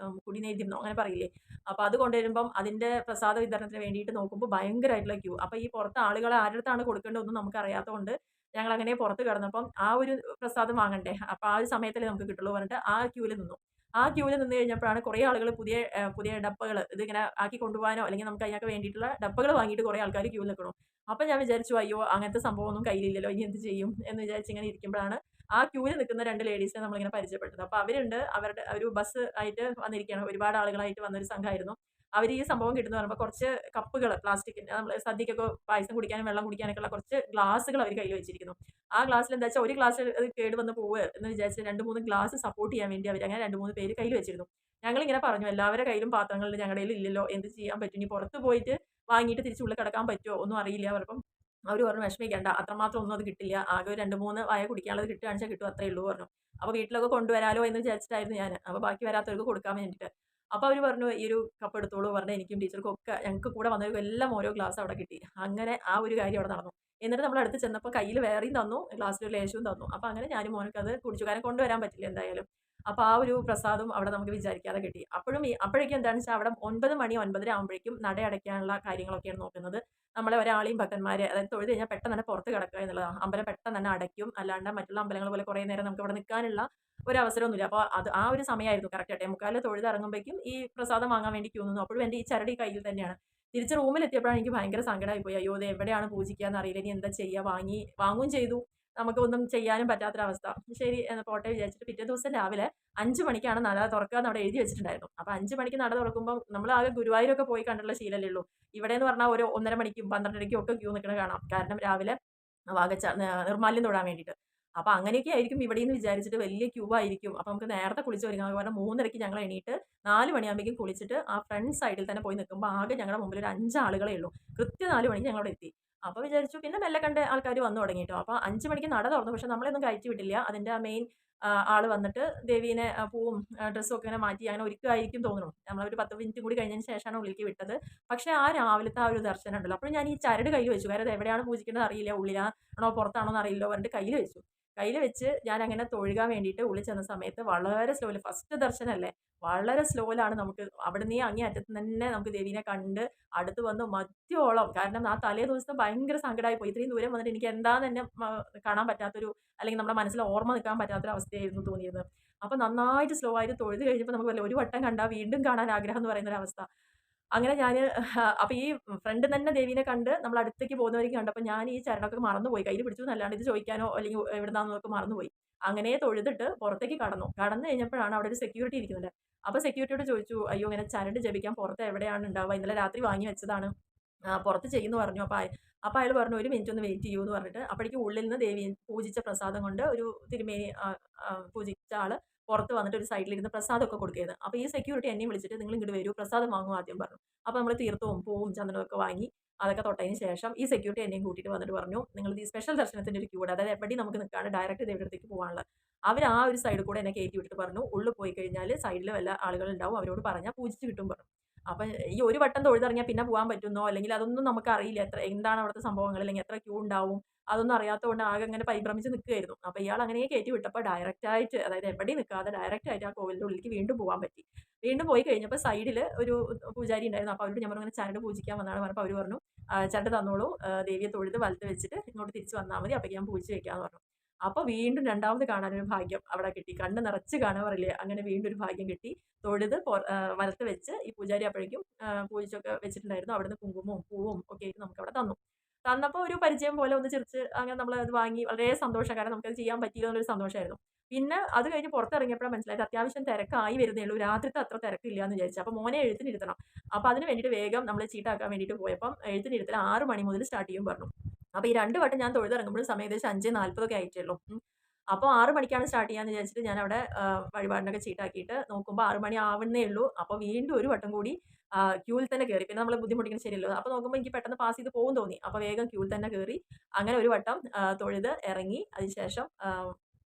കുടിനേദ്യം എന്നോ അങ്ങനെ പറയില്ലേ. അപ്പോൾ അത് കൊണ്ടുവരുമ്പം അതിന്റെ പ്രസാദ വിതരണത്തിന് വേണ്ടിയിട്ട് നോക്കുമ്പോൾ ഭയങ്കരമായിട്ടുള്ള ക്യൂ. അപ്പോൾ ഈ പുറത്ത് ആളുകളെ ആരുടെ അടുത്താണ് കൊടുക്കേണ്ടതെന്നും നമുക്കറിയാത്തതുകൊണ്ട് ഞങ്ങളങ്ങനെ പുറത്ത് കിടന്നപ്പം ആ ഒരു പ്രസാദം വാങ്ങണ്ടേ. അപ്പോൾ ആ ഒരു സമയത്തല്ലേ നമുക്ക് കിട്ടുള്ളൂ പറഞ്ഞിട്ട് ആ ക്യൂവിൽ നിന്നു. ആ ക്യൂവിൽ നിന്ന് കഴിഞ്ഞപ്പോഴാണ് കുറേ ആളുകൾ പുതിയ ഡപ്പകൾ ഇതിങ്ങനെ ആക്കി കൊണ്ടുപോകാനോ അല്ലെങ്കിൽ നമുക്ക് അതിനൊക്കെ വേണ്ടിയിട്ടുള്ള ഡപ്പകൾ വാങ്ങിയിട്ട് കുറേ ആൾക്കാർ ക്യൂവിൽ നിൽക്കണു. അപ്പോൾ ഞാൻ വിചാരിച്ചു അയ്യോ അങ്ങനത്തെ സംഭവമൊന്നും കയ്യിലില്ലല്ലോ ഇനി എന്ത് ചെയ്യും എന്ന് വിചാരിച്ച് ഇങ്ങനെ ഇരിക്കുമ്പോഴാണ് ആ ക്യൂവിൽ നിൽക്കുന്ന 2 ലേഡീസിനെ നമ്മളിങ്ങനെ പരിചയപ്പെട്ടത്. അപ്പോൾ അവരുണ്ട് അവരുടെ ഒരു ബസ് ആയിട്ട് വന്നിരിക്കുകയാണ്. ഒരുപാട് ആളുകളായിട്ട് വന്നൊരു സംഘമായിരുന്നു. അവർ ഈ സംഭവം കിട്ടുമെന്ന് പറയുമ്പോൾ കുറച്ച് കപ്പുകൾ പ്ലാസ്റ്റിക്കിന്റെ നമ്മൾ സദ്യക്കൊക്കെ പായസം കുടിക്കാനും വെള്ളം കുടിക്കാനൊക്കെ ഉള്ള കുറച്ച് ഗ്ലാസുകൾ അവർ കയ്യിൽ വെച്ചിരിക്കുന്നു. ആ ഗ്ലാസ്സിൽ എന്താ വെച്ചാൽ ഒരു ഗ്ലാസ് അത് കേടുവന്ന് പോവുക എന്ന് വിചാരിച്ച് 2, 3 ഗ്ലാസ് സപ്പോർട്ട് ചെയ്യാൻ വേണ്ടി അവർ അങ്ങനെ 2, 3 പേര് കയ്യിൽ വെച്ചിരുന്നു. ഞങ്ങളിങ്ങനെ പറഞ്ഞു എല്ലാവരുടെ കയ്യിലും പാത്രങ്ങളുണ്ട് ഞങ്ങളുടെ കയ്യിൽ ഇല്ലല്ലോ എന്ത് ചെയ്യാൻ പറ്റും ഇനി പുറത്ത് പോയിട്ട് വാങ്ങിയിട്ട് തിരിച്ച് ഉള്ളിൽ കിടക്കാൻ പറ്റുമോ ഒന്നും അറിയില്ല പറഞ്ഞപ്പം അവർ പറഞ്ഞു വിഷമിക്കേണ്ട അത്രമാത്രം ഒന്നും അത് കിട്ടില്ല ആകെ ഒരു 2, 3 വായ കുടിക്കാനുള്ളത് കിട്ടുകയാണെന്ന് വെച്ചാൽ കിട്ടും അത്രേ ഉള്ളൂ പറഞ്ഞു. അപ്പോൾ വീട്ടിലൊക്കെ കൊണ്ടുവരാലോ എന്ന് വിചാരിച്ചിട്ടായിരുന്നു ഞാൻ. അപ്പോൾ ബാക്കി വരാത്തവർക്ക് കൊടുക്കാൻ വേണ്ടിയിട്ട്. അപ്പോൾ അവർ പറഞ്ഞു ഈ ഒരു കപ്പ് എടുത്തോളൂ പറഞ്ഞു എനിക്കും ടീച്ചർക്കും ഒക്കെ ഞങ്ങൾക്ക് കൂടെ വന്നവർക്കും എല്ലാം ഓരോ ഗ്ലാസ് അവിടെ കിട്ടി. അങ്ങനെ ആ ഒരു കാര്യം അവിടെ നടന്നു. എന്നിട്ട് നമ്മൾ അടുത്ത് ചെന്നപ്പോൾ കയ്യിൽ വേറെയും തന്നു ഗ്ലാസ്സിൽ ഒരു ലേശവും തന്നു. അപ്പോൾ അങ്ങനെ ഞാനും മോനൊക്കെ അത് കുടിച്ചു. കാരണം കൊണ്ടുവരാൻ പറ്റില്ല എന്തായാലും. അപ്പോൾ ആ ഒരു പ്രസാദം അവിടെ നമുക്ക് വിചാരിക്കാതെ കിട്ടി. അപ്പോഴേക്കും എന്താണെന്ന് വെച്ചാൽ അവിടെ 9 മണി 9:30 ആകുമ്പോഴേക്കും നട അടയ്ക്കാനുള്ള കാര്യങ്ങളൊക്കെയാണ് നോക്കുന്നത്. നമ്മളെ ഒരാളെയും ഭക്തന്മാരെ അതായത് തൊഴുത് കഴിഞ്ഞാൽ പെട്ടെന്ന് തന്നെ പുറത്ത് കിടക്കുക എന്നുള്ളതാണ്. അമ്പലം പെട്ടെന്ന് തന്നെ അടയ്ക്കും. അല്ലാണ്ട് മറ്റുള്ള അമ്പലങ്ങൾ പോലെ കുറേ നേരം നമുക്ക് അവിടെ നിൽക്കാനുള്ള ഒരു അവസരമൊന്നുമില്ല. അപ്പോൾ അത് ആ ഒരു സമയമായിരുന്നു കറക്റ്റ് 8:45 തൊഴുതിറങ്ങുമ്പോഴേക്കും ഈ പ്രസാദം വാങ്ങാൻ വേണ്ടി ക്യൂ നിന്നു. അപ്പോഴും എൻ്റെ ഈ ചരട് ഈ കയ്യിൽ തന്നെയാണ്. തിരിച്ച് റൂമിലെത്തിയപ്പോഴാണ് എനിക്ക് ഭയങ്കര സങ്കടമായി പോയി. അയ്യോ! ഇത് എവിടെയാണ് പൂജിക്കുക എന്നറിയില്ല. ഇനി എന്താ ചെയ്യുക? വാങ്ങുകയും ചെയ്തു. നമുക്കൊന്നും ചെയ്യാനും പറ്റാത്തൊരവസ്ഥ. ശരി പോട്ടെ വിചാരിച്ചിട്ട് പിറ്റേ ദിവസം രാവിലെ 5 മണിക്കാണ് നട തുറക്കുക എന്ന് അവിടെ എഴുതി വെച്ചിട്ടുണ്ടായിരുന്നു. അപ്പോൾ 5 മണിക്ക് നട തുറക്കുമ്പോൾ നമ്മൾ ആകെ ഗുരുവായൂരൊക്കെ പോയി കണ്ടിട്ടുള്ള ശീലമല്ലേ ഉള്ളൂ. ഇവിടെയെന്ന് പറഞ്ഞാൽ ഒരു 1:30 മണിക്കും 12:30ക്കും ഒക്കെ ക്യൂ നിൽക്കുന്നത് കാണാം. കാരണം രാവിലെ നിർമ്മാല്യം തൊഴാൻ വേണ്ടിയിട്ട്. അപ്പോൾ അങ്ങനെയൊക്കെ ആയിരിക്കും ഇവിടെയെന്ന് വിചാരിച്ചിട്ട് വലിയ ക്യൂ ആയിരിക്കും. അപ്പോൾ നമുക്ക് നേരത്തെ കുളിച്ചൊരുങ്ങാം. കാരണം 3:30ക്ക് ഞങ്ങൾ എണീറ്റ് 4 മണിയാകുമ്പോഴേക്കും കുളിച്ചിട്ട് ആ ഫ്രണ്ട് സൈഡിൽ തന്നെ പോയി നിൽക്കുമ്പോൾ ആകെ ഞങ്ങളുടെ മുമ്പിൽ ഒരു 5 ആളുകളേ ഉള്ളൂ. കൃത്യം 4 മണിക്ക് ഞങ്ങളവിടെ എത്തി. അപ്പോൾ വിചാരിച്ചു പിന്നെ മെല്ലെ കണ്ട് ആൾക്കാർ വന്നു തുടങ്ങി ട്ടോ. അപ്പോൾ 5 മണിക്ക് നട തുറന്നു. പക്ഷെ നമ്മളെയൊന്നും കയറ്റി വിട്ടില്ല. അതിന്റെ ആ മെയിൻ ആള് വന്നിട്ട് ദേവീനെ പൂവും ഡ്രസ്സും ഒക്കെ ഇങ്ങനെ മാറ്റി അങ്ങനെ ഒരുക്കമായിരിക്കും തോന്നുന്നു. നമ്മളൊരു 10 മിനിറ്റും കൂടി കഴിഞ്ഞതിന് ശേഷമാണ് ഉള്ളിലേക്ക് വിട്ടത്. പക്ഷേ ആ രാവിലത്തെ ആ ഒരു ദർശനം ഉണ്ടല്ലോ. അപ്പോൾ ഞാൻ ഈ ചരട് കയ്യിൽ വെച്ചു. കാരണം അത് എവിടെയാണ് പൂജിക്കേണ്ടത് അറിയില്ല. ഉള്ളിലാണോ പുറത്താണോ എന്ന് അറിയില്ലോ പറഞ്ഞിട്ട് കയ്യിൽ വെച്ചു. കയ്യിൽ വെച്ച് ഞാനങ്ങനെ തൊഴുകാൻ വേണ്ടിയിട്ട് ഉള്ളിൽ ചെന്ന സമയത്ത് വളരെ സ്ലോയിൽ ഫസ്റ്റ് ദർശനമല്ലേ വളരെ സ്ലോയിലാണ് നമുക്ക് അവിടുന്ന് അങ്ങേ അറ്റത്ത് തന്നെ നമുക്ക് ദേവീനെ കണ്ട് അടുത്ത് വന്ന് മധ്യോളം കാരണം ആ തലേ ദിവസം ഭയങ്കര സങ്കടമായി പോയി. ഇത്രയും ദൂരം വന്നിട്ട് എനിക്ക് എന്താന്ന് തന്നെ കാണാൻ പറ്റാത്തൊരു അല്ലെങ്കിൽ നമ്മുടെ മനസ്സിൽ ഓർമ്മ നിൽക്കാൻ പറ്റാത്തൊരു അവസ്ഥയായിരുന്നു തോന്നിയിരുന്നത്. അപ്പോൾ നന്നായിട്ട് സ്ലോ ആയിട്ട് തൊഴുത് കഴിഞ്ഞപ്പോൾ നമുക്ക് ഒരു വട്ടം കണ്ടാൽ വീണ്ടും കാണാൻ ആഗ്രഹം എന്ന് പറയുന്ന ഒരു അവസ്ഥ. അങ്ങനെ ഞാന് അപ്പൊ ഈ ഫ്രണ്ട് തന്നെ ദേവീനെ കണ്ട് നമ്മൾ അടുത്തേക്ക് പോകുന്നവരേക്ക് കണ്ടപ്പോൾ ഞാൻ ഈ ചരടൊക്കെ മറന്നുപോയി. കയ്യിൽ പിടിച്ചു എന്നല്ലാണ്ട് ഇത് ചോദിക്കാനോ അല്ലെങ്കിൽ എവിടുന്നാന്നൊക്കെ മറന്നുപോയി. അങ്ങനെ തൊഴുതിട്ട് പുറത്തേക്ക് കടന്നു. കടന്നു കഴിഞ്ഞപ്പോഴാണ് അവിടെ ഒരു സെക്യൂരിറ്റി ഇരിക്കുന്നുണ്ട്. അപ്പൊ സെക്യൂരിറ്റിയോട് ചോദിച്ചു, "അയ്യോ ഇങ്ങനെ ചരട് ജപിക്കാൻ പുറത്ത് എവിടെയാണ് ഉണ്ടാവുക? ഇന്നലെ രാത്രി വാങ്ങി വെച്ചതാണ്. പുറത്ത് ചെയ്യുമെന്ന് പറഞ്ഞു." അപ്പൊ അയാൾ പറഞ്ഞു, "ഒരു മിനിറ്റ് ഒന്ന് വെയിറ്റ് ചെയ്യൂ" എന്ന് പറഞ്ഞിട്ട് അപ്പോഴേക്കും ഉള്ളിൽ നിന്ന് ദേവി പൂജിച്ച പ്രസാദം കൊണ്ട് ഒരു തിരുമേനി പൂജിച്ച ആള് പുറത്ത് വന്നിട്ട് ഒരു സൈഡിലിരുന്ന് പ്രസാദമൊക്കെ കൊടുക്കുകയായിരുന്നു. അപ്പോൾ ഈ സെക്യൂരിറ്റി എന്നെയും വിളിച്ചിട്ട് നിങ്ങൾ ഇങ്ങോട്ട് വരൂ പ്രസാദം വാങ്ങും ആദ്യം പറഞ്ഞു. അപ്പോൾ നമ്മൾ തീർത്ഥവും പൂവും ചന്ദനവും ഒക്കെ വാങ്ങി അതൊക്കെ തൊട്ടതിന് ശേഷം ഈ സെക്യൂരിറ്റി എന്നെയും കൂട്ടിയിട്ട് വന്നിട്ട് പറഞ്ഞു നിങ്ങൾ ഈ സ്പെഷ്യൽ ദർശനത്തിന്റെ ഒരു ക്യൂ ഉണ്ട് അതായത് എവിടെയും നമുക്ക് നിൽക്കാണ്ട് ഡയറക്റ്റ് ദേവിയുടെ അടുത്തേക്ക് പോകാനുള്ള അവർ ആ ഒരു സൈഡിൽ കൂടെ എന്നെ കയറ്റി വിട്ടിട്ട് പറഞ്ഞു ഉള്ളിൽ പോയി കഴിഞ്ഞാൽ സൈഡിൽ വല്ല ആളുകൾ ഉണ്ടാവും അവരോട് പറഞ്ഞാൽ പൂജിച്ച് കിട്ടും പറഞ്ഞു. അപ്പൊ ഈ ഒരു വട്ടം തൊഴുതിറങ്ങിയാൽ പിന്നെ പോകാൻ പറ്റുന്നോ അല്ലെങ്കിൽ അതൊന്നും നമുക്ക് അറിയില്ല എന്താണ് അവിടുത്തെ സംഭവങ്ങൾ അല്ലെങ്കിൽ എത്ര ക്യൂ ഉണ്ടാവും അതൊന്നും അറിയാത്തതുകൊണ്ട് ആകെ അങ്ങനെ പരിഭ്രമിച്ച് നിൽക്കുകയായിരുന്നു. അപ്പോൾ ഇയാൾ അങ്ങനെ കയറ്റി വിട്ടപ്പോൾ ഡയറക്റ്റ് ആയിട്ട് അതായത് എവിടെയും നിൽക്കാതെ ഡയറക്റ്റ് ആയിട്ട് ആ കോവിലിന്റെ ഉള്ളിലേക്ക് വീണ്ടും പോകാൻ പറ്റി. വീണ്ടും പോയി കഴിഞ്ഞപ്പോൾ സൈഡിൽ ഒരു പൂജാരി ഉണ്ടായിരുന്നു. അപ്പോൾ അവരോട് ഞാൻ പറഞ്ഞു അങ്ങനെ ചരട് പൂജിക്കാൻ വന്നാണ് പറഞ്ഞപ്പോൾ അവർ പറഞ്ഞു ചരട് തന്നോളൂ ദേവിയെ തൊഴുത് വലത്ത് വെച്ചിട്ട് ഇങ്ങോട്ട് തിരിച്ച് വന്നാൽ മതി അപ്പോൾ ഞാൻ പൂജിച്ച് വെക്കാമെന്ന് പറഞ്ഞു. അപ്പോൾ വീണ്ടും രണ്ടാമത് കാണാനൊരു ഭാഗ്യം അവിടെ കിട്ടി. കണ്ണ് നിറച്ച് കാണാൻ പറയില്ലേ അങ്ങനെ വീണ്ടും ഒരു ഭാഗ്യം കിട്ടി. തൊഴുത് വലത്ത് വെച്ച് ഈ പൂജാരി അപ്പോഴേക്കും പൂജിച്ചൊക്കെ വെച്ചിട്ടുണ്ടായിരുന്നു. അവിടുന്ന് കുങ്കുമവും പൂവും ഒക്കെ ആയിട്ട് നമുക്ക് അവിടെ തന്നു. തന്നപ്പോൾ ഒരു പരിചയം പോലെ ഒന്ന് ചിരിച്ച് അങ്ങനെ നമ്മൾ അത് വാങ്ങി വളരെ സന്തോഷം കാരണം നമുക്കത് ചെയ്യാൻ പറ്റിയില്ല എന്നൊരു സന്തോഷമായിരുന്നു. പിന്നെ അത് കഴിഞ്ഞ് പുറത്തിറങ്ങിയപ്പോഴാണ് മനസ്സിലായത് അത്യാവശ്യം തിരക്കായി വരുന്നേ ഉള്ളൂ. രാത്രിത്തെ അത്ര തിരക്കില്ല എന്ന് വിചാരിച്ചു. അപ്പോൾ മോനെ എഴുത്തിനിരുത്തണം. അപ്പോൾ അതിന് വേണ്ടിയിട്ട് വേഗം നമ്മൾ ചീട്ടാക്കാൻ വേണ്ടിയിട്ട് പോയപ്പം എഴുത്തിനിരുത്തൽ 6 മണി മുതൽ സ്റ്റാർട്ട് ചെയ്യും പറഞ്ഞു. അപ്പോൾ ഈ 2 വട്ടം ഞാൻ തൊഴുതിറങ്ങുമ്പോഴും സമയം ഏകദേശം 5:40 ആയിട്ടേ ഉള്ളൂ. അപ്പോൾ 6 മണിക്കാണ് സ്റ്റാർട്ട് ചെയ്യാന്ന് വിചാരിച്ചിട്ട് ഞാനവിടെ വഴിപാടിനൊക്കെ ചീട്ടാക്കിയിട്ട് നോക്കുമ്പോൾ 6 മണി ആവുന്നേ ഉള്ളൂ. അപ്പോൾ വീണ്ടും ഒരു വട്ടം കൂടി ക്യൂവിൽ തന്നെ കയറി. പിന്നെ നമ്മൾ ബുദ്ധിമുട്ടിക്കുന്നത് ശരിയല്ലോ. അപ്പോൾ നോക്കുമ്പോൾ എനിക്ക് പെട്ടെന്ന് പാസ് ചെയ്ത് പോകും തോന്നി. അപ്പോൾ വേഗം ക്യൂവിൽ തന്നെ കയറി. അങ്ങനെ ഒരു വട്ടം തൊഴുത് ഇറങ്ങി. അതിനുശേഷം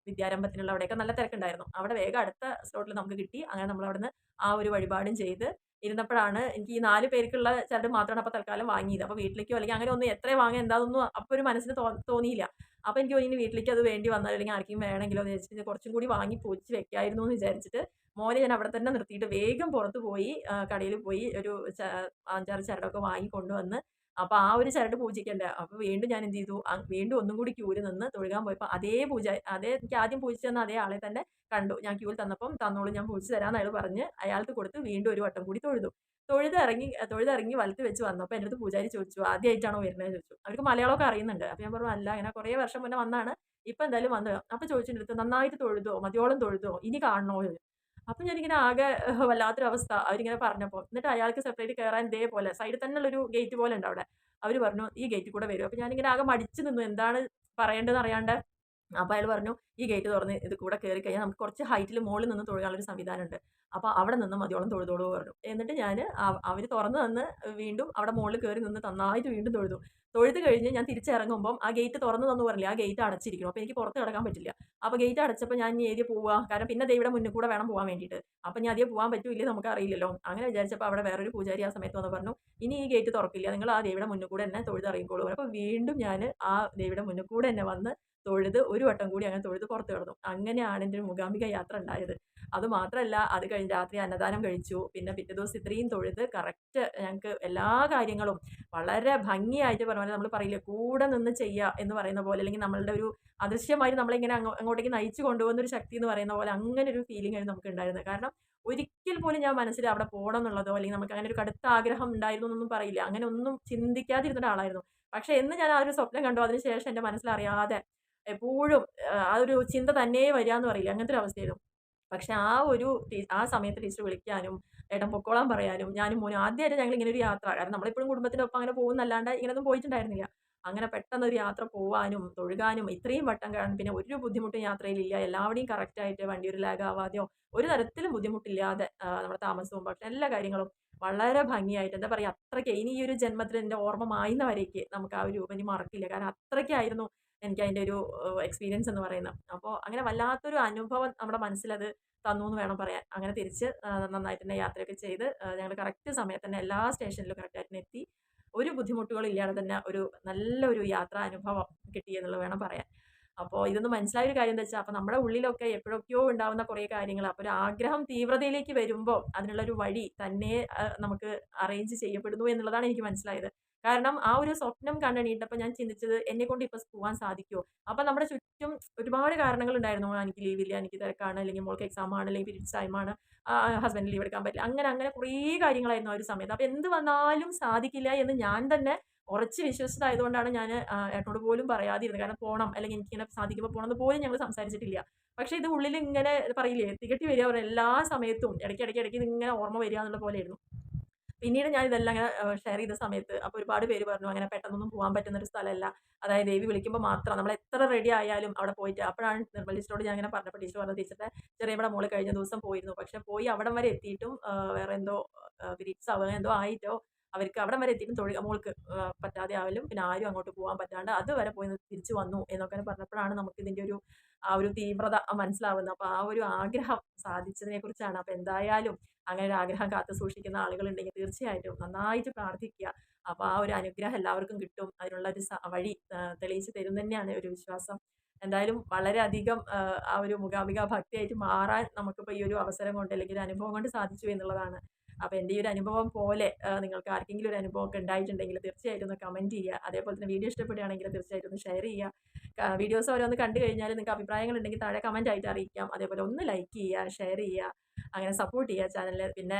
വിദ്യാരംഭത്തിനുള്ള അവിടെയൊക്കെ നല്ല തിരക്കുണ്ടായിരുന്നു. അവിടെ വേഗം അടുത്ത സ്ലോട്ടിൽ നമുക്ക് കിട്ടി. അങ്ങനെ നമ്മൾ അവിടുന്ന് ആ ഒരു വഴിപാടും ചെയ്ത് ഇരുന്നപ്പോഴാണ് എനിക്ക് ഈ 4 പേർക്കുള്ള ചരട് മാത്രമാണ് അപ്പോൾ തൽക്കാലം വാങ്ങിയത്. അപ്പോൾ വീട്ടിലേക്കോ അല്ലെങ്കിൽ അങ്ങനെ ഒന്നും എത്ര വാങ്ങാൻ എന്താണെന്നൊന്നും അപ്പോൾ ഒരു മനസ്സിന് തോന്നിയില്ല. അപ്പോൾ എനിക്ക് തോന്നി ഇനി വീട്ടിലേക്ക് അത് വേണ്ടി വന്നാൽ അല്ലെങ്കിൽ ആർക്കെങ്കിലും വേണമെങ്കിലോ എന്ന് വിചാരിച്ചിട്ട് കുറച്ചും കൂടി വാങ്ങി പൊതിച്ച് വെക്കായിരുന്നു എന്ന് വിചാരിച്ചിട്ട് മോനെ ഞാൻ അവിടെ തന്നെ നിർത്തിയിട്ട് വേഗം പുറത്ത് പോയി കടയിൽ പോയി ഒരു 5, 6 ചരടൊക്കെ വാങ്ങി കൊണ്ടുവന്ന് അപ്പൊ ആ ഒരു ചരട് പൂജിക്കണ്ടേ. അപ്പൊ വീണ്ടും ഞാൻ എന്ത് ചെയ്തു, വീണ്ടും ഒന്നും കൂടി ക്യൂവിൽ നിന്ന് തൊഴുകാൻ പോയപ്പോ അതേ എനിക്ക് ആദ്യം പൂജിച്ചു തന്ന അതേ ആളെ തന്നെ കണ്ടു. ഞാൻ ക്യൂവിൽ തന്നപ്പം തന്നോളൂ ഞാൻ പൂജിച്ച് തരാന്ന് അയാൾ പറഞ്ഞ് അയാൾക്ക് കൊടുത്ത് വീണ്ടും ഒരു വട്ടം കൂടി തൊഴുതു. തൊഴുതിറങ്ങി വലത്ത് വെച്ച് വന്നപ്പോൾ എൻ്റെ അടുത്ത് പൂജാരി ചോദിച്ചു, "ആദ്യമായിട്ടാണോ വരുന്നത്?" ചോദിച്ചു. അവർക്ക് മലയാളമൊക്കെ അറിയുന്നുണ്ട്. അപ്പൊ ഞാൻ പറഞ്ഞു, "അല്ല, ഇങ്ങനെ കുറേ വർഷം മുന്നേ വന്നതാണ്. ഇപ്പൊ എന്തായാലും വന്നത്." അപ്പൊ ചോദിച്ചു എൻ്റെ അടുത്ത്, "നന്നായിട്ട് തൊഴുതോ? മതിയോളം തൊഴുതോ? ഇനി കാണണോ?" ചോദിച്ചു. അപ്പൊ ഞാനിങ്ങനെ ആകെ വല്ലാത്തൊരവസ്ഥ അവരിങ്ങനെ പറഞ്ഞപ്പോ. എന്നിട്ട് അയാൾക്ക് സെപ്പറേറ്റ് കേറാൻ ഇതേപോലെ സൈഡിൽ തന്നെയുള്ളൊരു ഗേറ്റ് പോലെ ഉണ്ട് അവിടെ. അവര് പറഞ്ഞു, "ഈ ഗേറ്റിൽ കൂടെ വരൂ." അപ്പൊ ഞാനിങ്ങനെ ആകെ മടിച്ച് നിന്നു. എന്താണ് പറയേണ്ടതെന്ന് അറിയാണ്ട്. അപ്പൊ അയാൾ പറഞ്ഞു, "ഈ ഗേറ്റ് തുറന്ന് ഇത് കൂടെ കേറി കഴിഞ്ഞാൽ നമുക്ക് കുറച്ച് ഹൈറ്റിൽ മോളിൽ നിന്ന് തൊഴുകാനുള്ള ഒരു സംവിധാനമുണ്ട്. അപ്പൊ അവിടെ നിന്ന് മതിയോളം തൊഴുതോളൂ" പറഞ്ഞു. എന്നിട്ട് ഞാന് അവര് തുറന്ന് തന്ന് വീണ്ടും അവിടെ മോളിൽ കേറി നിന്ന് നന്നായിട്ട് വീണ്ടും തൊഴുതു. തൊഴുത് കഴിഞ്ഞ് ഞാൻ തിരിച്ചിറങ്ങുമ്പം ആ ഗേറ്റ് തുറന്നു തന്നു പറഞ്ഞില്ലേ, ആ ഗേറ്റ് അടച്ചിരിക്കുന്നു. അപ്പൊ എനിക്ക് പുറത്ത് കടക്കാൻ പറ്റില്ല. അപ്പൊ ഗേറ്റ് അടച്ചപ്പോൾ ഞാൻ ഇനി ഏതിയെ പോവാ? കാരണം പിന്നെ ദേ ഇവിടെ മുന്നിൽ കൂടെ വേണം പോവാൻ വേണ്ടിയിട്ട്. അപ്പൊ ഇനി അതിയെ പോവാൻ പറ്റോ ഇല്ലയോ നമുക്കറിയില്ലല്ലോ. അങ്ങനെ വിചാരിച്ചപ്പോൾ അവിടെ വേറൊരു പൂജാരി ആ സമയത്ത് വന്ന് പറഞ്ഞു, "ഇനി ഈ ഗേറ്റ് തുറക്കില്ല. നിങ്ങൾ ആ ദേവിയുടെ മുന്നിൽ കൂടെ തന്നെ തൊഴുതിറങ്ങിക്കോളൂ." അപ്പൊ വീണ്ടും ഞാൻ ആ ദേവിയുടെ മുന്നിൽ കൂടെ തന്നെ വന്ന് തൊഴുത് ഒരു വട്ടം കൂടി അങ്ങനെ തൊഴുത് പുറത്ത് കടന്നു. അങ്ങനെയാണ് എൻ്റെ ഒരു മൂകാംബിക യാത്ര ഉണ്ടായത്. അത് മാത്രമല്ല അത് കഴിഞ്ഞ് രാത്രി അന്നദാനം കഴിച്ചു. പിന്നെ പിറ്റേ ദിവസം ഇത്രയും തൊഴുത് കറക്റ്റ് ഞങ്ങൾക്ക് എല്ലാ കാര്യങ്ങളും വളരെ ഭംഗിയായിട്ട് പറഞ്ഞ പോലെ നമ്മൾ പറയില്ലേ കൂടെ നിന്ന് ചെയ്യുക എന്ന് പറയുന്ന പോലെ അല്ലെങ്കിൽ നമ്മളുടെ ഒരു അദൃശ്യമായി നമ്മളിങ്ങനെ അങ്ങോട്ടേക്ക് നയിച്ചു കൊണ്ടുപോകുന്ന ഒരു ശക്തി എന്ന് പറയുന്ന പോലെ അങ്ങനെ ഒരു ഫീലിംഗ് ആയിരുന്നു നമുക്ക് ഉണ്ടായിരുന്നത്. കാരണം ഒരിക്കൽ പോലും ഞാൻ മനസ്സിൽ അവിടെ പോകണം എന്നുള്ളതോ അല്ലെങ്കിൽ നമുക്ക് അങ്ങനെ ഒരു കടുത്ത ആഗ്രഹം ഉണ്ടായിരുന്നു എന്നൊന്നും പറയില്ല. അങ്ങനെ ഒന്നും ചിന്തിക്കാതിരുന്ന ഒരാളായിരുന്നു. പക്ഷെ എന്ന് ഞാൻ ആ ഒരു സ്വപ്നം കണ്ടു അതിന് ശേഷം എൻ്റെ മനസ്സിലറിയാതെ എപ്പോഴും ആ ഒരു ചിന്ത തന്നേ വരിക എന്ന് പറയില്ലേ അങ്ങനത്തെ ഒരു അവസ്ഥയായിരുന്നു. പക്ഷെ ആ സമയത്ത് ടീച്ചർ വിളിക്കാനും, ഏട്ടൻ പൊക്കോളാൻ പറയാനും, ഞാനും മോനും ആദ്യമായിട്ട് ഞങ്ങൾ ഇങ്ങനെ ഒരു യാത്ര കാരണം നമ്മളെപ്പോഴും കുടുംബത്തിനൊപ്പം അങ്ങനെ പോകുന്നല്ലാണ്ട് ഇങ്ങനെയൊന്നും പോയിട്ടുണ്ടായിരുന്നില്ല. അങ്ങനെ പെട്ടെന്നൊരു യാത്ര പോവാനും, തൊഴുകാനും ഇത്രയും വട്ടം കാണും പിന്നെ ഒരു ബുദ്ധിമുട്ടും യാത്രയിലില്ല. എല്ലാവിടെയും കറക്റ്റായിട്ട് വണ്ടി ഒരു ലാഗ് ആവാതെയോ ഒരു തരത്തിലും ബുദ്ധിമുട്ടില്ലാതെ നമ്മുടെ താമസവും ഭക്ഷണം എല്ലാ കാര്യങ്ങളും വളരെ ഭംഗിയായിട്ട് എന്താ പറയാ അത്രയ്ക്ക് ഇനി ഈ ഒരു ജന്മത്തിൽ എൻ്റെ ഓർമ്മ മായുന്ന വരേക്ക് നമുക്ക് ആ ഒരു രൂപം ഇനി മറക്കില്ല. കാരണം അത്രയ്ക്കായിരുന്നു എനിക്ക് അതിൻ്റെ ഒരു എക്സ്പീരിയൻസ് എന്ന് പറയുന്നത്. അപ്പോൾ അങ്ങനെ വല്ലാത്തൊരു അനുഭവം നമ്മുടെ മനസ്സിലത് തന്നൂന്ന് വേണം പറയാൻ. അങ്ങനെ തിരിച്ച് നന്നായിട്ട് തന്നെ യാത്രയൊക്കെ ചെയ്ത് ഞങ്ങള് കറക്റ്റ് സമയത്ത് തന്നെ എല്ലാ സ്റ്റേഷനിലും കറക്റ്റായിട്ട് തന്നെ എത്തി. ഒരു ബുദ്ധിമുട്ടുകളും ഇല്ലാതെ തന്നെ ഒരു നല്ലൊരു യാത്രാ അനുഭവം കിട്ടി എന്നുള്ളത് വേണം പറയാൻ. അപ്പോൾ ഇതൊന്ന് മനസ്സിലായ ഒരു കാര്യം എന്താ വെച്ചാ, അപ്പൊ നമ്മുടെ ഉള്ളിലൊക്കെ എപ്പോഴൊക്കെയോ ഉണ്ടാവുന്ന കുറേ കാര്യങ്ങൾ അപ്പൊ ഒരു ആഗ്രഹം തീവ്രതയിലേക്ക് വരുമ്പോ അതിനുള്ളൊരു വഴി തന്നെ നമുക്ക് അറേഞ്ച് ചെയ്യപ്പെടുന്നു എന്നുള്ളതാണ് എനിക്ക് മനസ്സിലായത്. കാരണം ആ ഒരു സ്വപ്നം കണ്ടെണീറ്റപ്പോൾ ഞാൻ ചിന്തിച്ചത് എന്നെക്കൊണ്ട് ഇപ്പൊ പോവാൻ സാധിക്കുമോ? അപ്പൊ നമ്മുടെ ചുറ്റും ഒരുപാട് കാരണങ്ങളുണ്ടായിരുന്നു. എനിക്ക് ലീവില്ല, എനിക്ക് തിരക്കാണ്, അല്ലെങ്കിൽ മോൾക്ക് എക്സാം ആണ്, അല്ലെങ്കിൽ പീരീഡ്സ് ടൈം ആണ്, ഹസ്ബൻഡിന് ലീവ് എടുക്കാൻ പറ്റില്ല. അങ്ങനെ അങ്ങനെ കുറേ കാര്യങ്ങളായിരുന്നു ആ ഒരു സമയത്ത്. അപ്പൊ എന്ത് വന്നാലും സാധിക്കില്ല എന്ന് ഞാൻ തന്നെ ഉറച്ച് വിശ്വസിച്ചതായതുകൊണ്ടാണ് ഞാന് ഏട്ടനോട് പോലും പറയാതിരുന്നത്. കാരണം പോണം അല്ലെങ്കിൽ എനിക്കിങ്ങനെ സാധിക്കുമ്പോൾ പോണംന്ന് പോലും ഞങ്ങള് സംസാരിച്ചിട്ടില്ല. പക്ഷെ ഇത് ഉള്ളിൽ ഇങ്ങനെ പറയില്ലേ തികട്ടി വരിക പറഞ്ഞ എല്ലാ സമയത്തും ഇടയ്ക്ക് ഇതിങ്ങനെ ഓർമ്മ വരിക എന്നുള്ള പോലെയായിരുന്നു. പിന്നീട് ഞാൻ ഇതെല്ലാം ഇങ്ങനെ ഷെയർ ചെയ്ത സമയത്ത് അപ്പൊ ഒരുപാട് പേര് പറഞ്ഞു അങ്ങനെ പെട്ടെന്നൊന്നും പോകാൻ പറ്റുന്ന ഒരു സ്ഥലമല്ല. അതായത് ദേവി വിളിക്കുമ്പോൾ മാത്രം നമ്മൾ എത്ര റെഡി ആയാലും അവിടെ പോയിട്ട് അപ്പോഴാണ് നിർമ്മൽ ടീച്ചറോട് ഞാൻ ഇങ്ങനെ പറഞ്ഞപ്പോൾ ടീച്ചർ പറഞ്ഞു ടീച്ചറുടെ ചെറിയമ്മയുടെ മോള് കഴിഞ്ഞ ദിവസം പോയിരുന്നു. പക്ഷെ പോയി അവിടം വരെ എത്തിയിട്ടും വേറെ എന്തോ പീരീഡ്സ് ആവുക എന്തോ ആയിട്ടോ അവർക്ക് അവിടം വരെ എത്തിയിട്ടും മോൾക്ക് പറ്റാതെ ആവലും പിന്നെ ആരും അങ്ങോട്ട് പോകാൻ പറ്റാണ്ട് അതുവരെ പോയി തിരിച്ചു വന്നു എന്നൊക്കെ പറഞ്ഞപ്പോഴാണ് നമുക്ക് ഇതിന്റെ ഒരു ആ ഒരു തീവ്രത മനസ്സിലാവുന്നത്. അപ്പൊ ആ ഒരു ആഗ്രഹം സാധിച്ചതിനെ കുറിച്ചാണ്. അപ്പൊ എന്തായാലും അങ്ങനെ ഒരു ആഗ്രഹം കാത്തു സൂക്ഷിക്കുന്ന ആളുകളുണ്ടെങ്കിൽ തീർച്ചയായിട്ടും നന്നായിട്ട് പ്രാർത്ഥിക്കുക. അപ്പൊ ആ ഒരു അനുഗ്രഹം എല്ലാവർക്കും കിട്ടും. അതിനുള്ള ഒരു വഴി തെളിയിച്ച് തരും തന്നെയാണ് ഒരു വിശ്വാസം. എന്തായാലും വളരെയധികം ആ ഒരു മൂകാംബിക ഭക്തിയായിട്ട് മാറാൻ നമുക്കിപ്പോ ഈ ഒരു അവസരം കൊണ്ട് അല്ലെങ്കിൽ ഒരു അനുഭവം കൊണ്ട് സാധിച്ചു എന്നുള്ളതാണ്. അപ്പൊ എൻ്റെ ഈ ഒരു അനുഭവം പോലെ നിങ്ങൾക്ക് ആർക്കെങ്കിലും ഒരു അനുഭവം ഒക്കെ ഉണ്ടായിട്ടുണ്ടെങ്കിൽ തീർച്ചയായിട്ടും ഒന്ന് കമന്റ് ചെയ്യുക. അതേപോലെ തന്നെ വീഡിയോ ഇഷ്ടപ്പെടുകയാണെങ്കിൽ തീർച്ചയായിട്ടും ഒന്ന് ഷെയർ ചെയ്യുക. വീഡിയോസ് ഓരോന്ന് കണ്ടു കഴിഞ്ഞാൽ നിങ്ങൾക്ക് അഭിപ്രായങ്ങൾ ഉണ്ടെങ്കിൽ താഴെ കമന്റ് ആയിട്ട് അറിയിക്കാം. അതേപോലെ ഒന്ന് ലൈക്ക് ചെയ്യുക, ഷെയർ ചെയ്യുക. അങ്ങനെ സപ്പോർട്ട് ചെയ്യുക ചാനലിൽ. പിന്നെ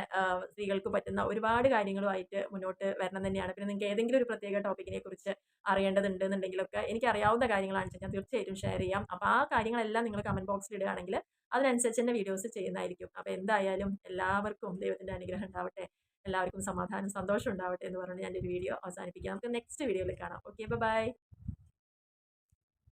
സ്ത്രീകൾക്ക് പറ്റുന്ന ഒരുപാട് കാര്യങ്ങളുമായിട്ട് മുന്നോട്ട് വരണം തന്നെയാണ്. പിന്നെ നിങ്ങൾക്ക് ഏതെങ്കിലും ഒരു പ്രത്യേക ടോപ്പിക്കിനെ കുറിച്ച് അറിയേണ്ടതുണ്ട് എന്നുണ്ടെങ്കിലൊക്കെ എനിക്ക് അറിയാവുന്ന കാര്യങ്ങളാണെന്ന് വെച്ചാൽ ഞാൻ തീർച്ചയായിട്ടും ഷെയർ ചെയ്യാം. അപ്പോൾ ആ കാര്യങ്ങളെല്ലാം നിങ്ങൾ കമന്റ് ബോക്സിൽ ഇടുകയാണെങ്കിൽ അതിനനുസരിച്ച് തന്നെ വീഡിയോസ് ചെയ്യുന്നതായിരിക്കും. അപ്പോൾ എന്തായാലും എല്ലാവർക്കും ദൈവത്തിന്റെ അനുഗ്രഹം ഉണ്ടാവട്ടെ. എല്ലാവർക്കും സമാധാനം, സന്തോഷം ഉണ്ടാവട്ടെ എന്ന് പറഞ്ഞ് ഞാൻ ഒരു വീഡിയോ അവസാനിപ്പിക്കാം. നമുക്ക് നെക്സ്റ്റ് വീഡിയോയിൽ കാണാം. Okay, by.